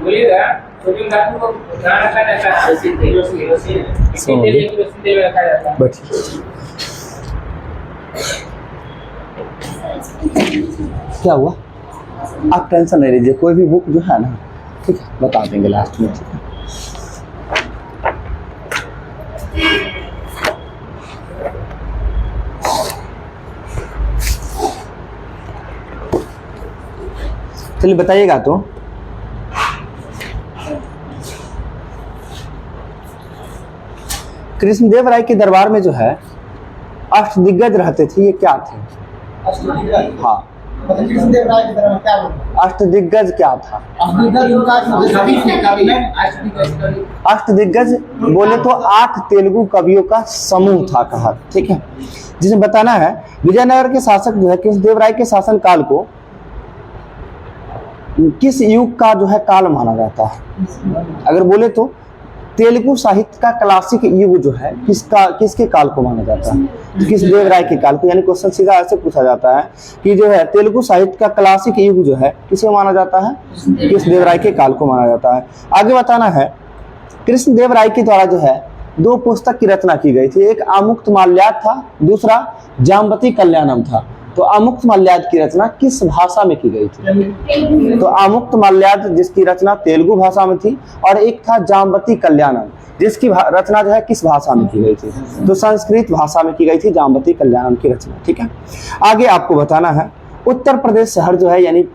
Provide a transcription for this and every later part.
बोलिएगा सोडियम धातु को कहाँ रखा जाता है? रोशनी में रखा जाता है। क्या हुआ? आप टेंशन नहीं लीजिए, कोई भी बुक जो है ना, ठीक है, बता देंगे लास्ट में, ठीक है। चलिए बताइएगा। तो कृष्णदेव राय के दरबार में जो है अष्टदिग्गज रहते थे, ये क्या थे? हाँ, कृष्णदेव राय के दरबार में क्या बोलते? अष्टदिग्गज क्या था? अष्टदिग्गज बोले तो 8 तेलुगु कवियों का समूह था कहा, ठीक है। जिसे बताना है विजयनगर के शासक जो है कृष्णदेव राय के शासन काल को किस युग का जो है काल माना जाता है? अगर बोले तो तेलुगु साहित्य का क्लासिक युग जो है किसके काल को माना जाता है? कृष्णदेव राय के काल को। यानी क्वेश्चन सीधा ऐसे पूछा जाता है कि जो है तेलुगु साहित्य का क्लासिक युग जो है किसे माना जाता है? कृष्णदेव राय के काल को माना जाता है। आगे बताना है कृष्णदेव राय के द्वारा जो है 2 पुस्तक की रचना की गई थी। एक आमुक्त माल्याद था, दूसरा जाम्बती कल्याणम था। तो आमुक्त माल्याद की रचना किस भाषा में की गई थी? तो आमुक्त माल्याद जिसकी रचना तेलुगु भाषा में थी, और एक था जाम्बती कल्याणम जिसकी रचना जो है किस भाषा में की गई थी? तो संस्कृत भाषा में की गई थी जाम्बती कल्याणम की रचना, ठीक है। आगे आपको बताना है उत्तर प्रदेश शहर जो है यानी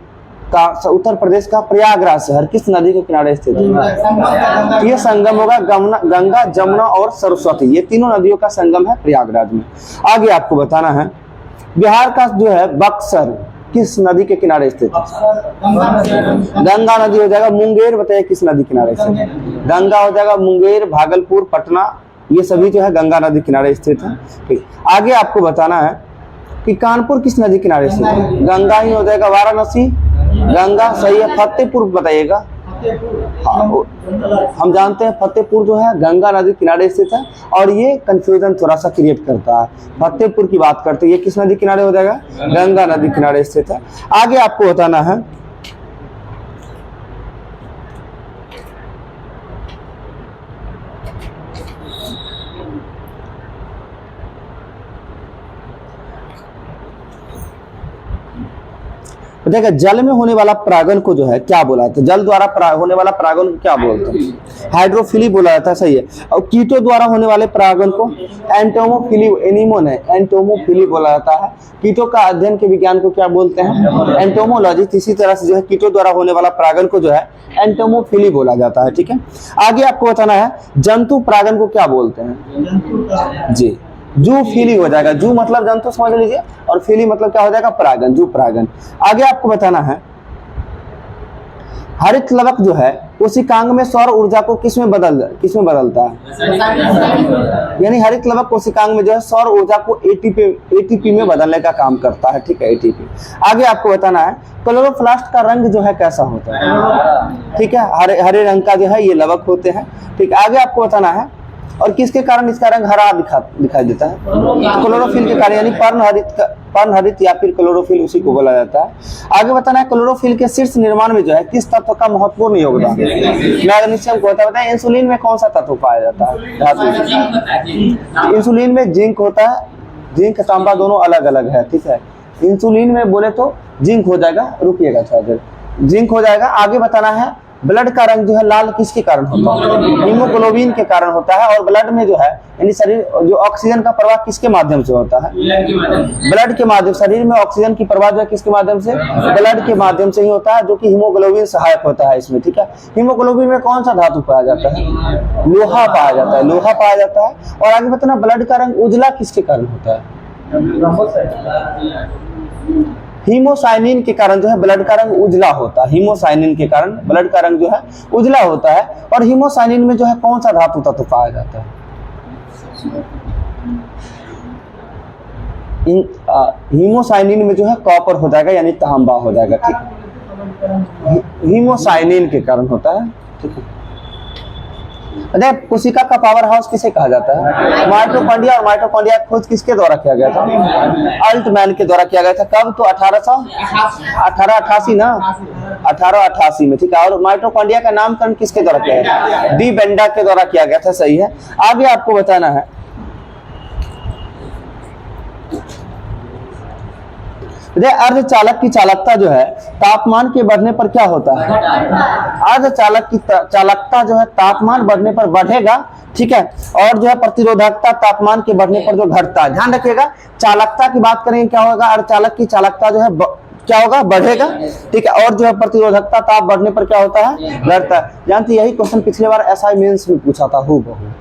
उत्तर प्रदेश का प्रयागराज शहर किस नदी के किनारे स्थित है? ये संगम होगा गंगा, जमुना और सरस्वती, ये तीनों नदियों का संगम है प्रयागराज में। आगे आपको बताना है बिहार का जो है बक्सर किस नदी के किनारे स्थित है? गंगा नदी हो जाएगा। मुंगेर बताइए किस नदी किनारे स्थित है? गंगा हो जाएगा। मुंगेर, भागलपुर, पटना, ये सभी जो है गंगा नदी किनारे स्थित है, ठीक। आगे आपको बताना है कि कानपुर किस नदी किनारे स्थित है? गंगा ही हो जाएगा। वाराणसी गंगा सही है। फतेहपुर बताइएगा। हाँ, हम जानते हैं फतेहपुर जो है गंगा नदी किनारे स्थित है, और ये कंफ्यूजन थोड़ा सा क्रिएट करता है। फतेहपुर की बात करते हैं, ये किस नदी किनारे हो जाएगा? गंगा नदी किनारे स्थित है। आगे आपको बताना है देखा जल में होने वाला परागण को जो है क्या बोला जाता है? जल द्वारा होने वाला परागण को क्या बोलते हैं? हाइड्रोफिली बोला जाता है, सही है। और कीटों द्वारा होने वाले परागण को एंटोमोफिली, एनिमो ने एंटोमोफिली बोला जाता है। कीटों का अध्ययन के विज्ञान को क्या बोलते हैं? एंटोमोलॉजी। इसी तरह से जो है कीटों द्वारा होने वाला परागण को जो है एंटोमोफिली बोला जाता है, ठीक है। आगे आपको बताना है जंतु परागण को क्या बोलते हैं? जी, जूफिली हो जाएगा। जू मतलब जंतु समझ लीजिए, और फिली मतलब क्या हो जाएगा? परागण, जू परागण। आगे आपको बताना है हरित लवक जो है कोशिकांग में सौर ऊर्जा को किसमें बदलता है? यानी हरित लवक कोशिकांग में जो है सौर ऊर्जा को एटीपी में बदलने का काम करता है, ठीक है, एटीपी। आगे आपको बताना है क्लोरोप्लास्ट का रंग जो है कैसा होता है? ठीक है, हरे रंग का जो है ये लवक होते हैं, ठीक। आगे आपको बताना है और किसके कारण इसका रंग हरा दिखाई देता है? क्लोरोफिल के कारण, यानी पर्णहरित या फिर क्लोरोफिल, उसी को बोला जाता है। आगे बताना है क्लोरोफिल के शीर्ष निर्माण में जो है किस तत्व का महत्वपूर्ण योगदान? मैग्नीशियम को होता है। बताए इंसुलिन में कौन सा तत्व पाया जाता है? इंसुलिन में जिंक होता है। जिंक, तांबा दोनों अलग अलग है, ठीक है। इंसुलिन में बोले तो जिंक हो जाएगा, रुकिएगा थोड़ा देर, जिंक हो जाएगा। आगे बताना है ब्लड का रंग जो है लाल किसके कारण होता है? हीमोग्लोबिन के कारण होता है। और ब्लड में जो है यानी शरीर जो ऑक्सीजन का प्रवाह किसके माध्यम से होता है? ब्लड के माध्यम। शरीर में ऑक्सीजन की प्रवाह जो है किसके माध्यम से? ब्लड के माध्यम से ही होता है, जो कि हीमोग्लोबिन सहायक होता है इसमें, ठीक है। हीमोग्लोबिन में कौन सा धातु पाया जाता है? लोहा पाया जाता है, लोहा पाया जाता है। और आगे बताना ब्लड का रंग उजला किसके कारण होता है? हीमोसाइनिन के कारण जो है ब्लड का रंग उजला होता है। हीमोसाइनिन के कारण ब्लड का रंग जो है उजला होता है। और हीमोसाइनिन में जो है कौन सा धातु तत्व पाया जाता है? हीमोसाइनिन में जो है कॉपर हो जाएगा, यानी तांबा हो जाएगा, ठीक। हीमोसाइनिन के कारण होता है, ठीक है। कोशिका का पावर हाउस किसे कहा जाता है? माइटोकॉन्ड्रिया। और माइटोकॉन्ड्रिया की खोज किसके द्वारा किया गया था? अल्टमैन के द्वारा किया गया था। कब? तो 1888 ना, 1888 में, ठीक है। और माइटोकॉन्ड्रिया का नामकरण किसके द्वारा किया गया? डी बेंडा के द्वारा किया गया था, सही है। आगे आपको बताना है अर्धचालक की चालकता जो है तापमान के बढ़ने पर क्या होता है? अर्धचालक की चालकता जो है तापमान बढ़ने पर बढ़ेगा, ठीक है। और जो है प्रतिरोधकता तापमान के बढ़ने पर जो घटता है। ध्यान रखिएगा, चालकता की बात करेंगे क्या होगा? अर्धचालक की चालकता जो है क्या होगा? बढ़ेगा, ठीक है। और जो है प्रतिरोधकता ताप बढ़ने पर क्या होता है? घटता है। जानते यही क्वेश्चन पिछले बार एसआई मेंस में पूछा था हूबहू,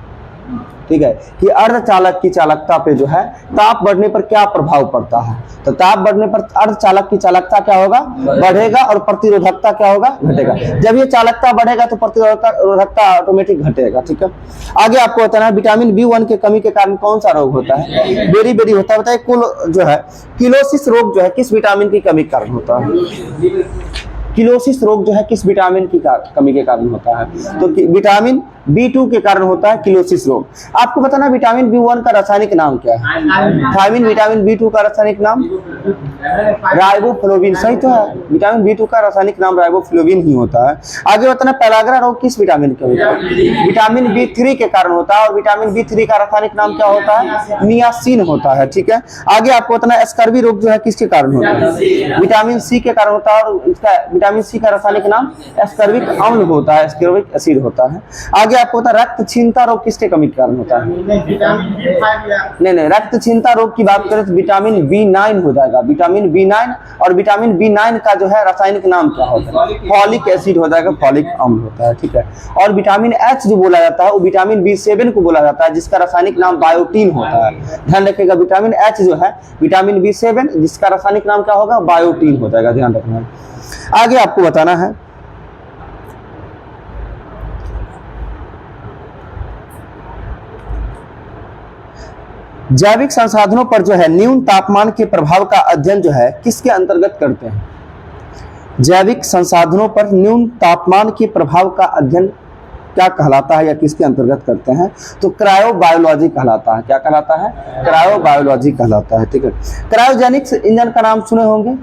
ठीक है, कि अर्धचालक की चालकता पे जो है ताप बढ़ने पर क्या प्रभाव पड़ता है। तो ताप बढ़ने पर अर्धचालक की चालकता क्या होगा? बढ़ेगा, और प्रतिरोधकता क्या होगा? घटेगा। जब ये चालकता बढ़ेगा तो प्रतिरोधकता ऑटोमेटिक घटेगा, ठीक है। आगे आपको बताना है विटामिन B1 के कमी के कारण कौन सा रोग होता है? बेरी होता है। बताइए कुल जो है किलोसिस रोग जो है किस विटामिन की कमी के कारण होता है? किलोसिस रोग जो है किस विटामिन की कमी के कारण होता है? तो विटामिन B2 के कारण होता है किलोसिस रोग। आपको बताना विटामिन B1 का रासायनिक नाम क्या है? थायमिन। विटामिन B2 का रासायनिक नाम राइबोफ्लोविन, सही तो है। विटामिन B2 का रासायनिक नाम राइबोफ्लोविन ही होता है। आगे बताना पेलाग्रा रोग किस विटामिन का होता है? विटामिन B3 के कारण होता है। और विटामिन B3 का रासायनिक नाम क्या होता है? नियासिन होता है, ठीक है। आगे आपको बताना स्कर्वी रोग जो है किसके कारण होता है? विटामिन C के कारण होता है। और इसका विटामिन C का रासायनिक नाम एस्कर्बिक अम्ल होता है, एस्कर्बिक एसिड होता है। आगे आपको पता रक्त क्षीणता रोग किसके कमी के कारण होता है? नहीं, रक्त क्षीणता रोग की बात करें तो विटामिन B9 हो जाएगा। विटामिन B9, और विटामिन B9 का जो है रासायनिक नाम क्या होता है? फॉलिक एसिड हो जाएगा, फॉलिक अम्ल होता है, ठीक है। और विटामिन H जो बोला जाता है वो विटामिन B7 को बोला जाता है, जिसका रासायनिक नाम बायोटीन होता है। ध्यान रखिएगा, विटामिन H जो है विटामिन B7 जिसका रासायनिक नाम क्या होगा? बायोटीन हो जाएगा, ध्यान रखना। आगे आपको बताना है जैविक संसाधनों पर जो है न्यून तापमान के प्रभाव का अध्ययन जो है किसके अंतर्गत करते हैं? जैविक संसाधनों पर न्यून तापमान के प्रभाव का अध्ययन क्या कहलाता है या किसके अंतर्गत करते हैं? तो क्रायोबायोलॉजी कहलाता है। क्या कहलाता है? क्रायोबायोलॉजी कहलाता है, ठीक है। क्रायोजेनिक्स इंजन का नाम सुने होंगे,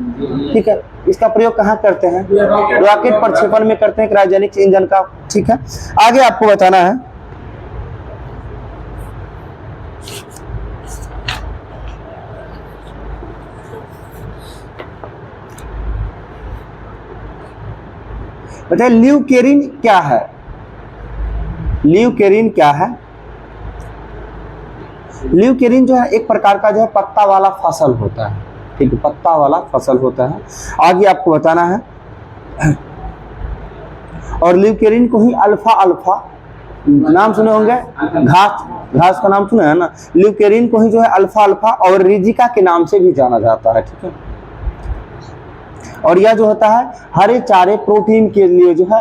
ठीक है। इसका प्रयोग कहाँ करते हैं? रॉकेट प्रक्षेपण में करते हैं क्रायोजेनिक्स इंजन का, ठीक है। आगे आपको बताना है बताइए ल्यूकेरिन क्या है? ल्यूकेरिन क्या है? ल्यूकेरिन जो है एक प्रकार का जो है पत्ता वाला फसल होता है, ठीक है, पत्ता वाला फसल होता है। आगे आपको बताना है और ल्यूकेरिन को ही अल्फा नाम सुने होंगे, घास का नाम सुने है ना। ल्यूकेरिन को ही जो है अल्फा और रिजिका के नाम से भी जाना जाता है, ठीक है। और यह जो होता है हरे चारे प्रोटीन के लिए जो है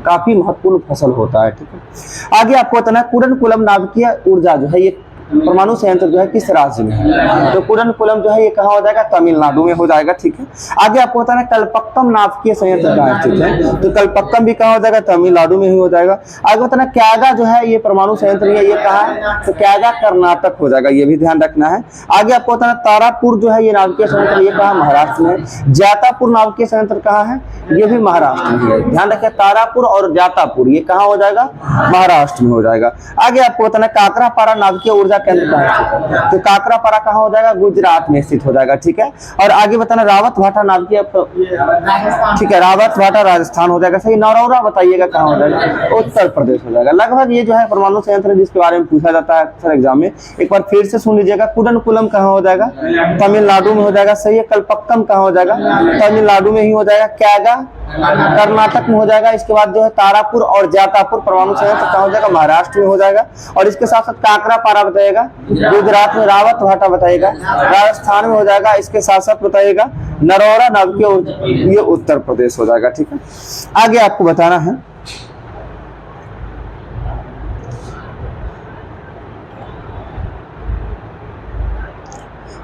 काफी महत्वपूर्ण फसल होता है, ठीक है। आगे आपको बताना है कुडनकुलम नाभिकीय ऊर्जा जो है ये परमाणु संयंत्र जो है किस राज्य में है? तो कुडनकुलम जो है ये कहाँ हो जाएगा? तमिलनाडु में हो जाएगा, ठीक है। आगे आपको बताना है कल्पक्कम नाभिकीय संयंत्र कहाँ स्थित है? तो कल्पक्कम भी कहाँ हो जाएगा? तमिलनाडु में ही हो जाएगा। आगे बताना क्यागा जो है ये परमाणु संयंत्र है, ये कहाँ है? तो क्यागा कर्नाटक हो जाएगा, ये भी ध्यान रखना है। आगे आपको बताना तारापुर जो है ये नाभिकीय संयंत्र, ये कहाँ? महाराष्ट्र में है। जातापुर नाभिकीय संयंत्र कहाँ है? ये भी महाराष्ट्र में है। ध्यान रखिए तारापुर और जातापुर ये कहाँ हो जाएगा? महाराष्ट्र में हो जाएगा। आगे आपको बताना काकरापारा नाभिकीय ऊर्जा केंद्र कहाँ स्थित है? तो काकरापारा कहाँ हो जाएगा? गुजरात में स्थित हो जाएगा, ठीक है। और आगे बताना रावत भाटा नाभिकीय, ठीक है, रावत भाटा राजस्थान हो जाएगा, सही। नौरौरा बताइएगा कहाँ हो जाएगा? उत्तर प्रदेश हो जाएगा। लगभग ये जो है परमाणु संयंत्र जिसके बारे में पूछा जाता है अक्सर एग्जाम में, एक बार फिर से सुन लीजिएगा। कुडनकुलम कहाँ हो जाएगा? तमिलनाडु में हो जाएगा, सही है। कल्पक्कम कहाँ हो जाएगा? तमिलनाडु में ही हो जाएगा। क्यागा कर्नाटक में हो जाएगा। इसके बाद जो है तारापुर और जातापुर परमाणु संयंत्र कहाँ हो जाएगा? महाराष्ट्र में हो जाएगा। और इसके साथ साथ काकरापारा बताइएगा गुजरात में, रावत भाटा बताइएगा राजस्थान में हो जाएगा। इसके साथ साथ बताइएगा नरौरा नाभिकीय ये उत्तर प्रदेश हो जाएगा, ठीक है। आगे आपको बताना है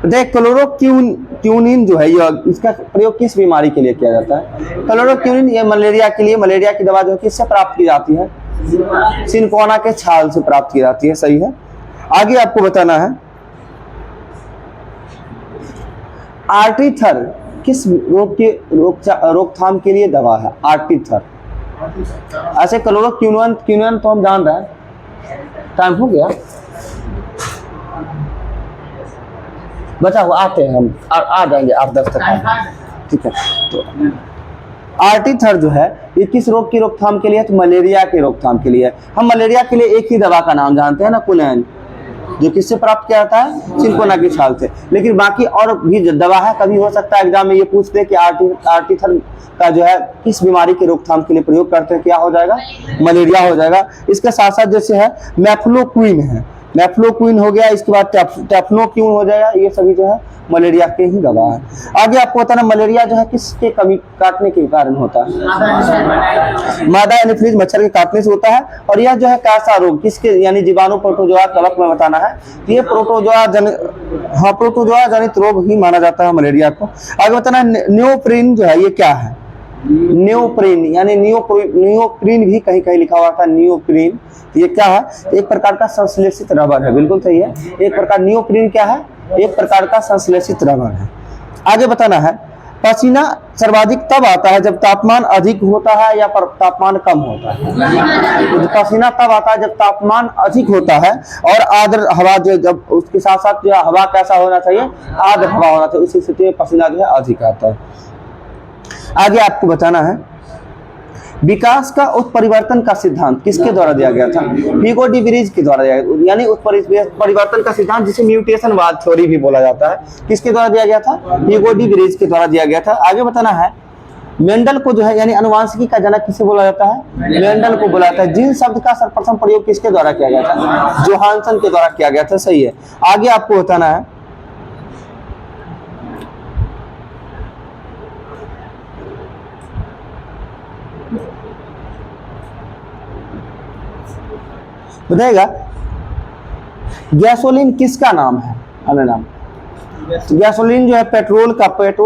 क्लोरोक्विनिन जो है यह इसका प्रयोग किस बीमारी के लिए किया जाता है? क्लोरोक्विनिन ये मलेरिया के लिए, मलेरिया की दवा जो है किससे प्राप्त की जाती है? सिनकोना के छाल से प्राप्त की जाती है, सही है। आगे आपको बताना है आर्टिथर किस रोग के रोकथाम के लिए दवा है? आर्टीथर। ऐसे क्लोरोक्विनोन तो हम जान रहे हैं। टाइम हो गया, बचा हुआ आते हैं हम, आ जाएंगे 8-10 तक। ठीक है, तो आर्टीथर जो है ये किस रोग की रोकथाम के लिए है? तो मलेरिया के रोकथाम के लिए। हम मलेरिया के लिए एक ही दवा का नाम जानते हैं ना, कुलैन, जो किससे प्राप्त किया जाता है? चिंकोना की छाल से। लेकिन बाकी और भी जो दवा है, कभी हो सकता है एग्जाम में ये पूछ दे कि आर्टीथर का जो है किस बीमारी के रोकथाम के लिए प्रयोग करते हैं, क्या हो जाएगा? मलेरिया हो जाएगा। इसके साथ साथ जैसे है मैफ्लोक्विन है, मैफ्लोक्विन हो गया, इसके बाद टेफ्लोक्विन हो जाएगा, ये सभी जो है मलेरिया के ही दवा है। आगे आपको बताना मलेरिया जो है किसके कमी काटने के कारण होता है? मादा एनोफिलीज मच्छर के काटने से होता है। और यह जो है कैसा रोग, किसके यानी जीवाणु प्रोटोजोआ कवक में बताना है। ये प्रोटोजोआ जनित रोग ही माना जाता है मलेरिया को। आगे बताना न्योप्रिन जो है ये क्या है? न्योप्रिन यानी नियोप्रिन भी कहीं कहीं लिखा हुआ था, नियोप्रिन ये क्या है? एक प्रकार का संश्लेषित रबर है, बिल्कुल सही है। एक प्रकार नियोप्रिन क्या है? एक प्रकार का संश्लेषित रबर है। आगे बताना है पसीना सर्वाधिक तब आता है जब तापमान अधिक होता है या तापमान कम होता है? तो पसीना तब आता है जब तापमान अधिक होता है और आर्द्र हवा जो, जब उसके साथ साथ जो हवा कैसा होना चाहिए? आर्द्र हवा होना चाहिए, उसी स्थिति में पसीना जो है अधिक आता है। आगे आपको बताना है विकास का उत्परिवर्तन का सिद्धांत किसके द्वारा दिया गया था? ह्यूगो डी व्रीज के द्वारा दिया गया, यानी उत्परिवर्तन का सिद्धांत जिसे म्यूटेशनवाद थ्योरी भी बोला जाता है, किसके द्वारा दिया गया था? ह्यूगो डी व्रीज के द्वारा दिया गया था। आगे बताना है मेंडल को जो है यानी अनुवांशिकी का जनक किसे बोला जाता है? मेंडल को बोला जाता है। जीन शब्द का सर्वप्रथम प्रयोग किसके द्वारा किया गया था? जोहानसन के द्वारा किया गया था, सही है। आगे आपको बताना है बताएगा गैसोलीन किसका नाम है? अन्य नाम। गैसोलीन जो है पेट्रोल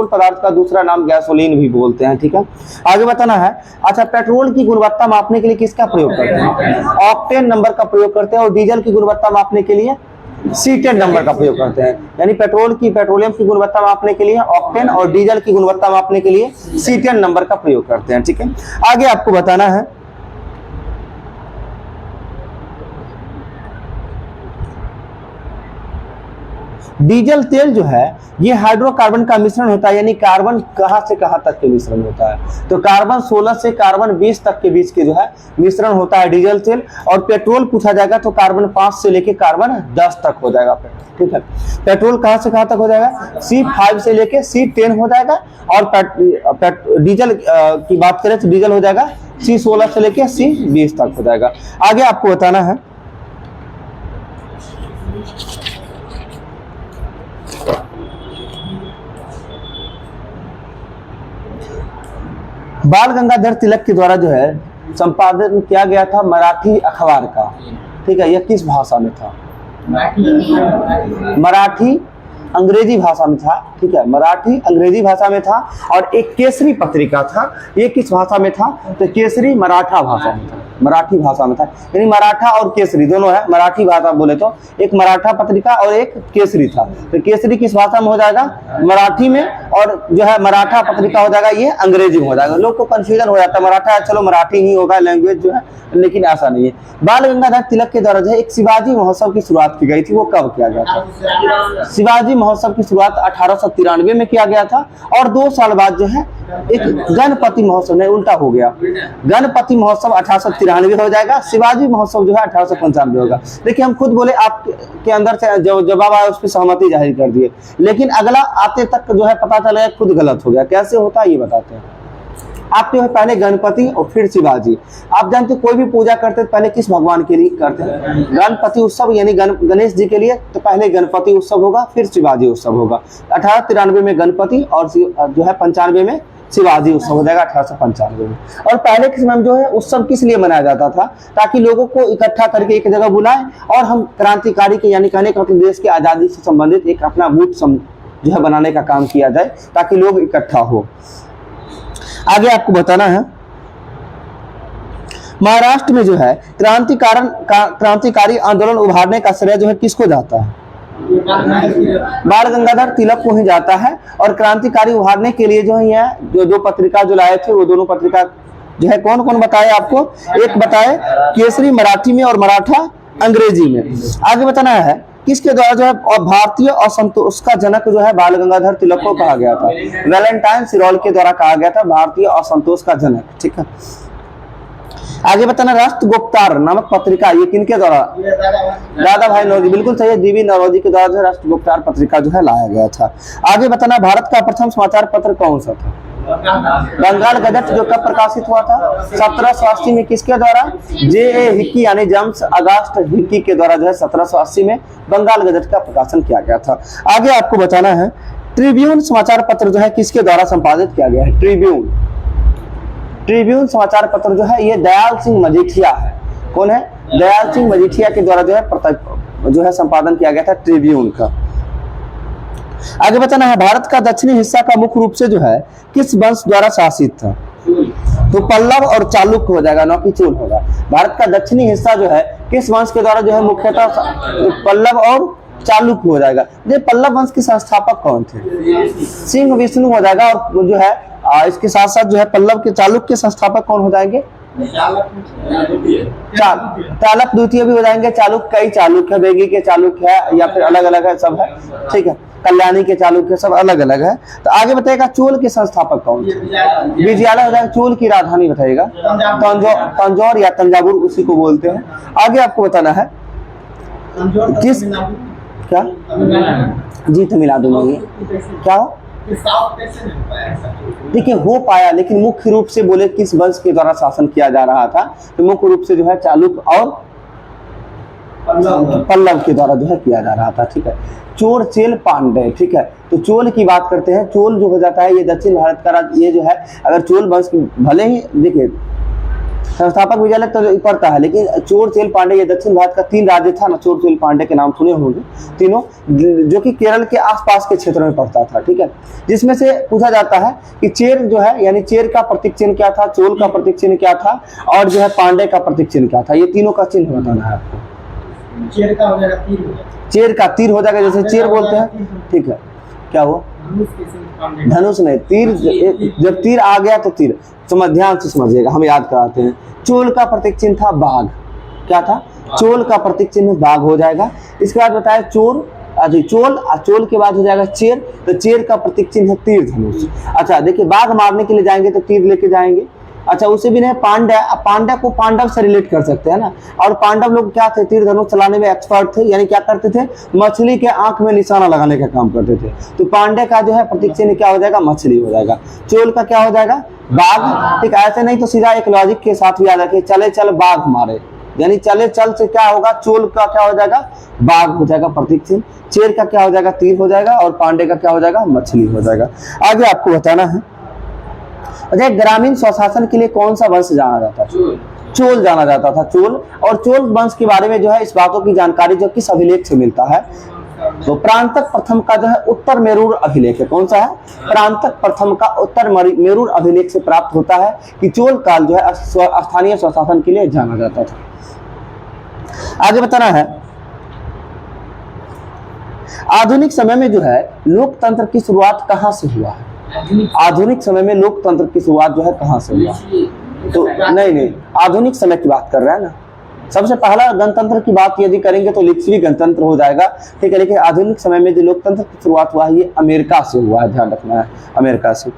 पदार्थ का दूसरा नाम गैसोलीन भी बोलते हैं। ठीक है, आगे बताना है अच्छा पेट्रोल की गुणवत्ता मापने के लिए किसका प्रयोग करते हैं? ऑक्टेन नंबर का प्रयोग करते हैं। और डीजल की गुणवत्ता मापने के लिए C10 नंबर का प्रयोग करते हैं। यानी पेट्रोलियम की गुणवत्ता मापने के लिए ऑक्टेन और डीजल की गुणवत्ता मापने के लिए C10 नंबर का प्रयोग करते हैं। ठीक है, आगे आपको बताना है डीजल तेल जो है ये हाइड्रोकार्बन का मिश्रण होता है, यानी कार्बन कहां से कहां तक के मिश्रण होता है? तो कार्बन 16 से कार्बन 20 तक के बीच के जो है मिश्रण होता है डीजल तेल। और पेट्रोल पूछा जाएगा तो कार्बन 5 से लेके कार्बन 10 तक हो जाएगा। ठीक है, पेट्रोल कहां से कहां तक हो जाएगा? C5 से लेके C10 हो जाएगा। और डीजल की बात करें तो डीजल हो जाएगा C16 से लेके C20 तक हो जाएगा। आगे आपको बताना है बाल गंगाधर तिलक के द्वारा जो है संपादन किया गया था मराठी अखबार का। ठीक है, यह किस भाषा में था? मराठी अंग्रेजी भाषा में था। ठीक है, मराठी अंग्रेजी भाषा में था। और एक केसरी पत्रिका था, ये किस भाषा में था? तो केसरी मराठा भाषा में था, मराठी भाषा में था। यानी मराठा और केसरी दोनों है। मराठी भाषा बोले तो एक मराठा पत्रिका और एक केसरी था। तो केसरी किस भाषा में हो जाएगा? मराठी में। और जो है मराठा पत्रिका हो जाएगा ये अंग्रेजी में हो जाएगा। लोग को कंफ्यूजन हो जाता है, मराठा चलो मराठी ही होगा लैंग्वेज जो है, लेकिन ऐसा नहीं है। बाल गंगाधर तिलक के द्वारा जो है एक शिवाजी महोत्सव की शुरुआत की गई थी, वो कब किया गया था? शिवाजी महोत्सव की शुरुआत 1893 में किया गया था। और 2 साल बाद जो है एक गणपति महोत्सव, नहीं उल्टा हो गया, गणपति महोत्सव 1893 हो जाएगा। शिवाजी महोत्सव जो है 1895 होगा। देखिए हम खुद बोले, आपके अंदर से जो जवाब आया उस पर सहमति जाहिर कर दिए, लेकिन अगला आते तक जो है पता चला खुद गलत हो गया। कैसे होता है ये बताते हैं। आप जो है पहले गणपति और फिर शिवाजी। आप जानते हो कोई भी पूजा करते हैं पहले किस भगवान के लिए करते हैं? गणपति उत्सव, यानी गणेश जी के लिए तो पहले गणपति उत्सव होगा, फिर शिवाजी उत्सव होगा। 1893 में गणपति और जो है 95 में शिवाजी उत्सव हो जाएगा 1895 में। और पहले के समय में जो है उत्सव किस लिए मनाया जाता था? ताकि लोगों को इकट्ठा करके एक जगह बुलाएं और हम क्रांतिकारी के यानी कहने का मतलब देश की आजादी से संबंधित एक अपना बूथ जो है बनाने का काम किया जाए ताकि लोग इकट्ठा हो। आगे आपको बताना है महाराष्ट्र में जो है क्रांतिकारी आंदोलन उभारने का श्रेय जो है किसको जाता है? बाल गंगाधर तिलक को ही जाता है। और क्रांतिकारी उभारने के लिए जो है यह जो दो पत्रिका जो लाए थे वो दोनों पत्रिका जो है कौन कौन बताए आपको, एक बताए केसरी मराठी में और मराठा अंग्रेजी में। आगे बताना है किसके द्वारा जो है भारतीय असंतोष का जनक जो है बाल गंगाधर तिलक को कहा गया था। वैलेंटाइन सिरोल के द्वारा कहा गया था भारतीय असंतोष का जनक, ठीक है। आगे बताना राष्ट्र गुप्तार नामक पत्रिका ये किनके द्वारा, दादा भाई नौरोजी, बिल्कुल सही है, डीवी नौरोजी के द्वारा जो है राष्ट्र गुप्तार पत्रिका जो है लाया गया था। आगे बताना भारत का प्रथम समाचार पत्र कौन सा था, बंगाल गजट, जो कब प्रकाशित हुआ था 1780 में, किसके द्वारा, जे.ए. हिक्की यानी जेम्स अगस्ट हिक्की के द्वारा जो है 1780 में बंगाल गजट का प्रकाशन किया गया था। आगे आपको बताना है ट्रिब्यून समाचार पत्र जो है किसके द्वारा संपादित किया गया है, ट्रिब्यून समाचार पत्र जो है ये दयाल सिंह मजीठिया है। कौन है, दयाल सिंह मजीठिया के द्वारा जो है संपादन किया गया था ट्रिब्यून का। आगे बताना है भारत का दक्षिणी हिस्सा का मुख्य रूप से जो है किस वंश द्वारा शासित था, तो पल्लव और चालुक्य हो जाएगा, न कि चोल होगा। भारत का दक्षिणी हिस्सा जो है किस वंश के द्वारा जो है मुख्यतः पल्लव और चालुक्य हो जाएगा। ये पल्लव वंश के संस्थापक कौन थे, सिंह विष्णु हो जाएगा। और जो है इसके साथ साथ जो है पल्लव के चालुक्य के संस्थापक कौन हो जाएंगे, चालक द्वितीय भी हो जाएंगे। चालुक्य कई चालुक्य है, बेगी के चालुक्य है या फिर अलग अलग है, सब है, ठीक है। कल्याणी के चालुक्य सब अलग अलग है। तो आगे बताएगा चोल के संस्थापक कौन थे, विजयालय हो जाएगा। चोल की राजधानी बताइएगा तंजौर या तंजावुर उसी को बोलते हैं। आगे आपको बताना है किस, क्या जी तमिलनाडु में क्या हो, देखिए हो पाया, लेकिन मुख्य रूप से बोले किस वंश के द्वारा शासन किया जा रहा था, तो मुख्य रूप से जो है चालुक्य और पल्लव के द्वारा जो है किया जा रहा था, ठीक है। चोर चेल पांडे, ठीक है। तो चोल की बात करते हैं, चोल जो हो जाता है ये दक्षिण भारत का राज्य, ये जो है अगर चोल वंश भले ही देखिए संस्थापक विजयालय तो पड़ता है, लेकिन चोर चेल पांडे ये दक्षिण भारत का 3 राज्य था ना, चोर चेल पांडे के नाम सुने होंगे तीनों, जो कि केरल के आसपास के क्षेत्र में पड़ता था, ठीक है। जिसमें से पूछा जाता है कि चेर जो है यानी चेर का प्रतीक चिन्ह क्या था, चोल का प्रतीक चिन्ह क्या था और जो है पांडे का प्रतीक चिन्ह क्या था, ये तीनों का चिन्ह बताना है आपको। चेर का हो जाएगा तीर, चेर का तीर हो जाएगा, जैसे चेर बोलते हैं, ठीक है। क्या हुआ, धनुष नहीं, तीर, जब तीर आ गया तो तीर, समझ ध्यान से समझिएगा, हम याद कराते हैं। चोल का प्रतीक चिन्ह था बाघ, क्या था, चोल का प्रतीक चिन्ह बाघ हो जाएगा। इसके बाद बताया चोर, चोल, चोल के बाद हो जाएगा चेर, तो चेर का प्रतीक चिन्ह है तीर धनुष। अच्छा देखिए, बाघ मारने के लिए जाएंगे तो तीर लेके जाएंगे। अच्छा उसे भी नहीं, पांड्या को पांडव से रिलेट कर सकते हैं ना, और पांडव लोग क्या थे, तीर धनुष चलाने में एक्सपर्ट थे, यानी क्या करते थे, मछली के आंख में निशाना लगाने का काम करते थे। तो पांडे का जो है प्रतीक चिन्ह क्या हो जाएगा, मछली हो जाएगा। चोल का क्या हो जाएगा, बाघ, ठीक। ऐसे नहीं तो सीधा एक लॉजिक के साथ भी याद रखिए, चले चल बाघ मारे, यानी चले चल से क्या होगा, चोल का क्या हो जाएगा, बाघ हो जाएगा प्रतीक चिन्ह। चेर का क्या हो जाएगा, तीर हो जाएगा, और पांडे का क्या हो जाएगा, मछली हो जाएगा। आगे आपको बताना है ग्रामीण स्वशासन के लिए कौन सा वंश जाना जाता था, चोल जाना जाता था, चोल। और चोल वंश के बारे में जो है इस बातों की जानकारी जो किस अभिलेख से मिलता है, तो प्रांतक प्रथम का जो है उत्तर मेरूर अभिलेख है। कौन सा है, प्रांतक प्रथम का उत्तर मेरूर अभिलेख से प्राप्त होता है कि चोल काल जो है स्थानीय स्वशासन के लिए जाना जाता था। आगे बताना है आधुनिक समय में जो है लोकतंत्र की शुरुआत कहां से हुआ है, आधुनिक समय में लोकतंत्र की शुरुआत जो है कहां से हुआ, तो नहीं आधुनिक समय की बात कर रहे हैं ना। सबसे पहला गणतंत्र की बात यदि करेंगे तो लिच्छवी गणतंत्र हो जाएगा, ठीक है। लेकिन आधुनिक समय में जो लोकतंत्र की शुरुआत हुआ है ये अमेरिका से हुआ है, ध्यान रखना है, अमेरिका से।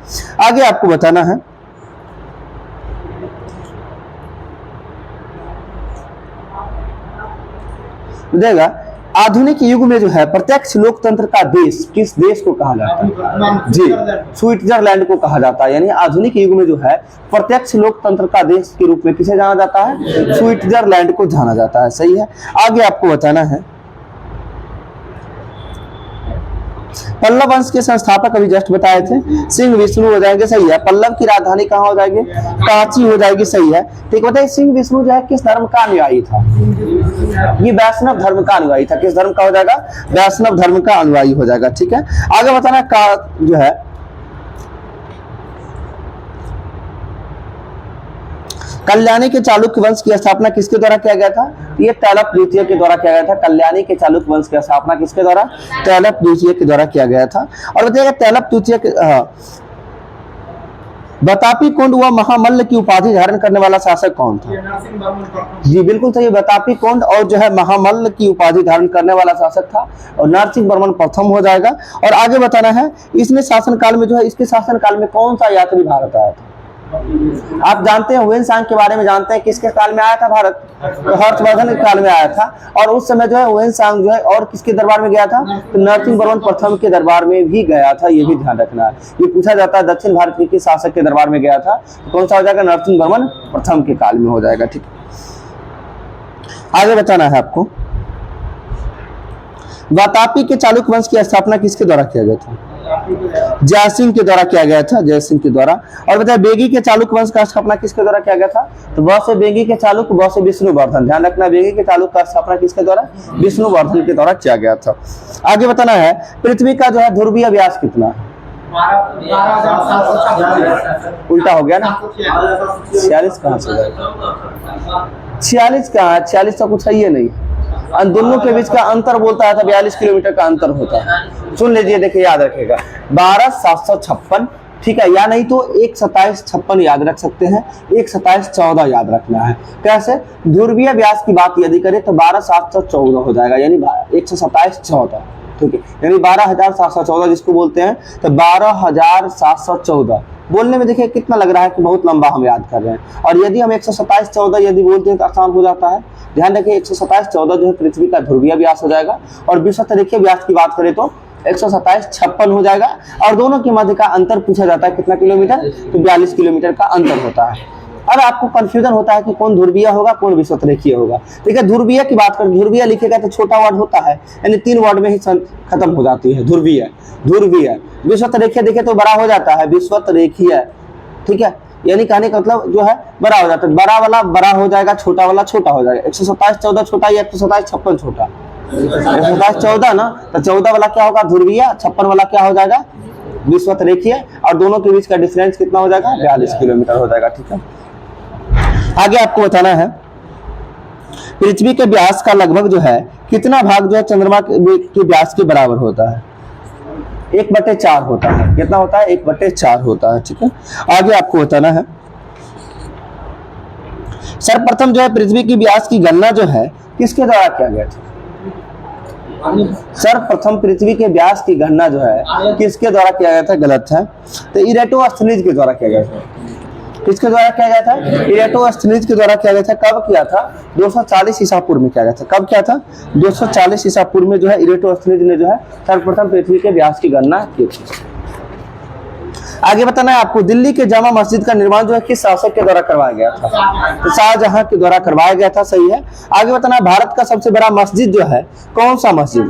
आगे आपको बताना है देगा आधुनिक युग में जो है प्रत्यक्ष लोकतंत्र का देश किस देश को कहा जाता है, जी स्विट्जरलैंड को कहा जाता है। यानी आधुनिक युग में जो है प्रत्यक्ष लोकतंत्र का देश के रूप में किसे जाना जाता है, स्विट्जरलैंड को जाना जाता है, सही है। आगे आपको बताना है पल्लव वंश के संस्थापक अभी जस्ट बताए थे, सिंह विष्णु हो जाएंगे, सही है। पल्लव की राजधानी कहाँ हो जाएगी, कांची हो जाएगी, सही है, ठीक। बताइए सिंह विष्णु जो है किस धर्म का अनुयायी था, ये वैष्णव धर्म का अनुयायी था। किस धर्म का हो जाएगा, वैष्णव धर्म का अनुयायी हो जाएगा, ठीक है। आगे बताना का जो है कल्याणी के चालुक्य वंश की स्थापना किसके द्वारा किया गया था? ये तैलप द्वितीय के द्वारा किया गया था। कल्याणी के चालुक्य वंश की स्थापना किसके द्वारा? तैलप द्वितीय के द्वारा किया गया था। और बताइएगा तैलप द्वितीय के बतापी कुंड व महामल्ल की उपाधि धारण करने वाला शासक कौन था? नरसिंह वर्मन प्रथम। जी बिल्कुल सही। बतापी कुंड और जो है महामल्ल की उपाधि धारण करने वाला शासक था और नरसिंह वर्मन प्रथम हो जाएगा। और आगे बताना है इसने शासनकाल में जो है इसके शासनकाल में कौन सा यात्री भारत आया था? आप जानते हैं हुएन सांग के बारे में जानते हैं, किसके काल में आया था भारत? तो हर्षवर्धन के काल में आया था। और उस समय जो है हुएन सांग जो है और किसके दरबार में गया था? तो नरसिंह वर्मन प्रथम के दरबार में भी गया था। ये भी ध्यान रखना है, ये पूछा जाता है दक्षिण भारत के किस शासक के दरबार में गया था? तो कौन सा हो जाएगा? नरसिंह वर्मन प्रथम के काल में हो जाएगा। ठीक, आगे बताना है आपको वातापी के चालुक्य वंश की स्थापना किसके द्वारा किया गया था? जयसिंह के द्वारा किया गया था, जयसिंह के द्वारा। और बताया बेगी के चालुक्य वंश का स्थापना किसके द्वारा किया गया था? तो ब से बेगी के चालुक्य, ब से विष्णुवर्धन। ध्यान रखना बेगी के चालुक्य का स्थापना किसके द्वारा? विष्णुवर्धन के द्वारा किया गया था। आगे बताना है पृथ्वी का जो है ध्रुवीय व्यास कितना है? 12,746। उल्टा हो गया ना, 46 कहाँ से जाएगा? 46 कहाँ है? 46 तो कुछ है ही नहीं। दोनों के बीच का अंतर बोलता है तो 42 किलोमीटर का अंतर होता है। सुन लीजिए, देखिए याद रखेगा 12,756, ठीक है, या नहीं तो 1,2756 याद रख सकते हैं, 1,2714 याद रखना है। कैसे? ध्रुवीय व्यास की बात यदि करें तो 12,714 हो जाएगा, यानी 12714, ठीक है, यानी 12,714 जिसको बोलते हैं, तो 12,714 बोलने में देखिए कितना लग रहा है कि बहुत लंबा हम याद कर रहे हैं। और यदि हम 12714 यदि बोलते हैं तो आसान हो जाता है। ध्यान रखिए 12714 जो है पृथ्वी का ध्रुवीय व्यास हो जाएगा। और विषुवतरेखीय व्यास की बात करें तो 12756 हो जाएगा। और दोनों के मध्य का अंतर पूछा जाता है कितना किलोमीटर? तो 42 किलोमीटर का अंतर होता है। अब आपको कंफ्यूजन होता है कि कौन ध्रुवीय होगा कौन विषुवतरेखीय होगा। ठीक है, ध्रुवीय की बात करें, ध्रुवीय लिखेगा तो छोटा वर्ड होता है, यानी 3 वर्ड में ही खत्म हो जाती है ध्रुवीय। ध्रुवीय विषुवतरेखीय देखे तो बड़ा हो जाता है विषुवतरेखीय, ठीक है, यानी कहने का मतलब जो है बड़ा हो जाता है। बड़ा वाला बड़ा हो जाएगा, छोटा वाला छोटा हो जाएगा। 12714 छोटा या 12756 छोटा? 12714 ना, तो 14 वाला क्या होगा? ध्रुवीय। 56 वाला क्या हो जाएगा? विषुवतरेखीय। और दोनों के बीच का डिफरेंस कितना हो जाएगा? 42 किलोमीटर हो जाएगा। ठीक है, आगे आपको बताना है पृथ्वी के व्यास का लगभग जो है कितना भाग जो है चंद्रमा के व्यास के बराबर होता है? 1/4 होता है। कितना होता है? 1/4 होता है। ठीक है, आगे आपको बताना है सर्वप्रथम जो है पृथ्वी की व्यास की गणना जो है किसके द्वारा किया गया था? सर्वप्रथम पृथ्वी के व्यास की गणना जो है किसके द्वारा किया गया था? गलत है, तो इरेटोस्थनीज के द्वारा किया गया था। किसके द्वारा किया गया था? इरेटोस्थनीज के द्वारा किया गया था। कब किया था? 240 ईसा पूर्व में किया गया था। कब किया था? 240 ईसा पूर्व में जो है इरेटोस्थनीज ने जो है सर्वप्रथम पृथ्वी के व्यास की गणना की थी। आगे बताना है आपको दिल्ली के जामा मस्जिद का निर्माण जो है किस शासक के द्वारा करवाया गया था? तो शाहजहां के द्वारा करवाया गया था। सही है। आगे बताना है भारत का सबसे बड़ा मस्जिद जो है कौन सा मस्जिद है?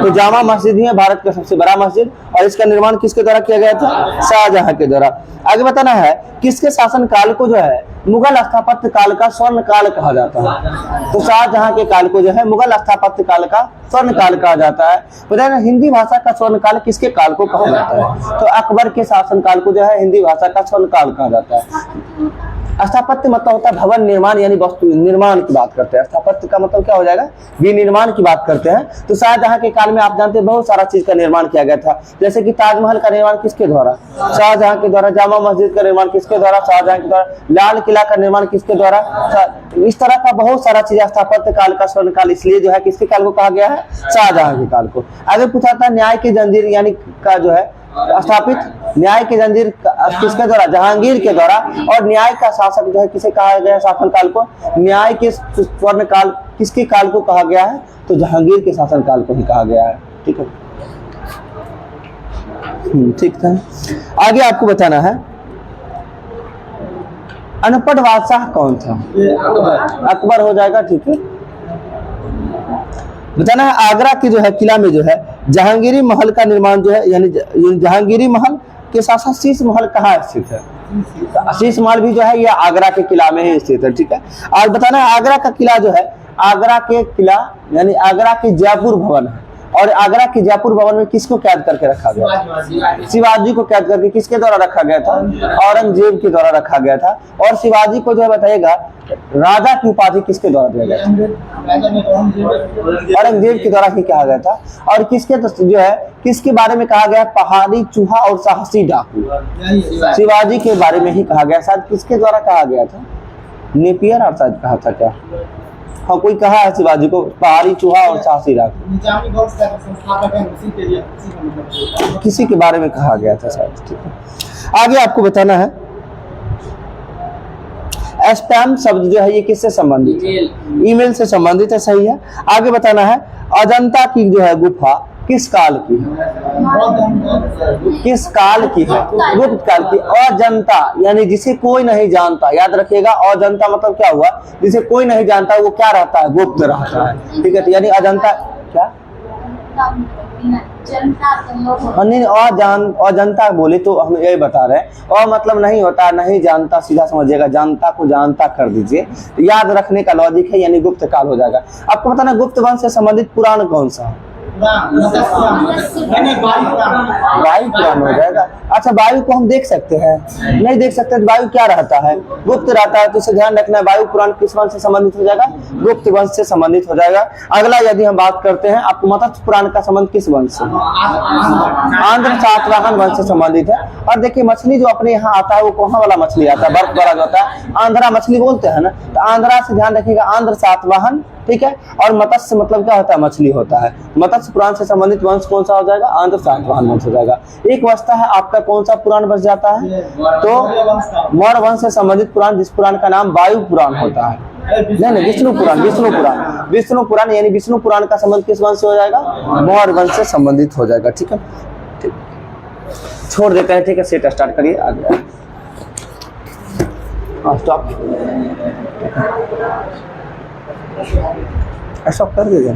तो जामा मस्जिद ही है भारत का सबसे बड़ा मस्जिद। और इसका निर्माण किसके द्वारा किया गया था? शाहजहां के द्वारा। आगे बताना है किसके शासन काल को जो है मुगल स्थापत्य काल का स्वर्ण काल कहा जाता है? तो शाहजहां के काल को जो है मुगल स्थापत्य काल का स्वर्ण काल कहा जाता है। बताया हिंदी भाषा का स्वर्ण काल किसके काल को कहा जाता है? तो अकबर के शासन काल को जो है हिंदी भाषा का स्वर्ण काल कहा जाता है। स्थापत्य मतलब होता है भवन निर्माण, यानी वस्तु निर्माण की बात करते हैं। स्थापत्य का मतलब क्या हो जाएगा? विनिर्माण की बात करते हैं। तो शाहजहां के काल में आप जानते हैं बहुत सारा चीज का निर्माण किया गया था, जैसे कि ताजमहल का निर्माण किसके द्वारा? शाहजहां के द्वारा। जामा मस्जिद का निर्माण किसके द्वारा? शाहजहां के द्वारा। लाल किला का निर्माण किसके द्वारा? इस तरह का बहुत सारा चीज स्थापत्य काल का स्वर्ण काल इसलिए जो है किसके काल को कहा गया है? शाहजहां के काल को। आगे पूछा था न्याय की जंजीर यानी का जो है स्थापित न्याय की जंजीर किसके द्वारा? जहांगीर के द्वारा। और न्याय का शासक जो है किसे कहा गया है? शासन काल को। न्याय के स्वर्ण काल किसके काल को कहा गया है? तो जहांगीर के शासन काल को ही कहा गया है। ठीक है, ठीक था। आगे आपको बताना है अनपढ़ बादशाह कौन था? अकबर हो जाएगा। ठीक है, बताना है आगरा की जो है किला में जो है जहांगीरी महल का निर्माण जो है, यानी जहांगीरी महल के साथ साथ शीश महल कहाँ स्थित है? तो शीश महल भी जो है ये आगरा के किला में ही स्थित है। ठीक है, आज बताना है आगरा का किला जो है, आगरा के किला यानी आगरा के जयपुर भवन है। और आगरा के जयपुर भवन में किसको कैद करके रखा गया? शिवाजी को कैद करके किसके द्वारा रखा गया था? औरंगजेब के द्वारा रखा गया था। और शिवाजी को जो है बताइएगा राजा की उपाधि किसके द्वारा दिया गया था? औरंगजेब के द्वारा ही कहा गया था। और किसके जो है किसके बारे में कहा गया? पहाड़ी चूहा और साहसी डाकू। शिवाजी के बारे में ही कहा गया। शायद किसके द्वारा कहा गया था? नेपियर और शायद कहा था क्या? हाँ, कोई कहा है शिवाजी को पहाड़ी चूहा और साहसी डाकू, किसी के बारे में कहा गया था शायद। ठीक है, आगे आपको बताना है स्पैम शब्द जो है ये किससे संबंधित है? ईमेल से संबंधित है, सही है। आगे बताना है अजंता की जो है गुफा किस काल की है? किस काल की है? गुप्त काल की। अजंता यानी जिसे कोई नहीं जानता, याद रखिएगा अजंता मतलब क्या हुआ? जिसे कोई नहीं जानता वो क्या रहता है? गुप्त रहता है। ठीक है, तो यानी अजंता क्या अजंता बोले तो हम यही बता रहे हैं। और मतलब नहीं होता नहीं जानता, सीधा समझिएगा जानता को जानता कर दीजिए, तो याद रखने का लॉजिक है, यानी गुप्त काल हो जाएगा। आपको बताना गुप्त वंश से संबंधित पुराण कौन सा है? वायु पुराण हो जाएगा। अच्छा, वायु को हम देख सकते हैं? नहीं देख सकते। तो वायु क्या रहता है? गुप्त रहता है। तो इसे ध्यान रखना है। वायु पुराण किस वंश से संबंधित हो जाएगा? गुप्त वंश से संबंधित हो जाएगा। अगला यदि हम बात करते हैं, आपको मत्स्य पुराण का संबंध किस वंश से? आंध्र सातवाहन वंश से संबंधित है। और देखिए मछली जो अपने यहाँ आता है वो कहाँ वाला मछली आता है? बर्फ वाला जो होता है आंध्रा मछली बोलते हैं ना, तो आंध्रा से ध्यान रखिएगा, आंध्र सातवाहन। ठीक है, और मत्स्य मतलब क्या होता है? मछली होता है। मत्स्य पुराण से संबंधित वंश कौन सा हो जाएगा? आंध्र सातवाहन वंश हो जाएगा। एक बचता है आपका कौन सा पुराण बच जाता है? तो मौर्य वंश से संबंधित पुराण, जिस पुराण का नाम वायु पुराण होता है। नहीं, विष्णु पुराण। विष्णु पुराण यानी विष्णु पुराण का संबंध किस वंश से हो जाएगा? मौर्य वंश से संबंधित हो जाएगा। ठीक है, ठीक, छोड़ देते हैं। ठीक है, सेट स्टार्ट करिए। आगे स्टॉप स्टॉप कर दीजिए।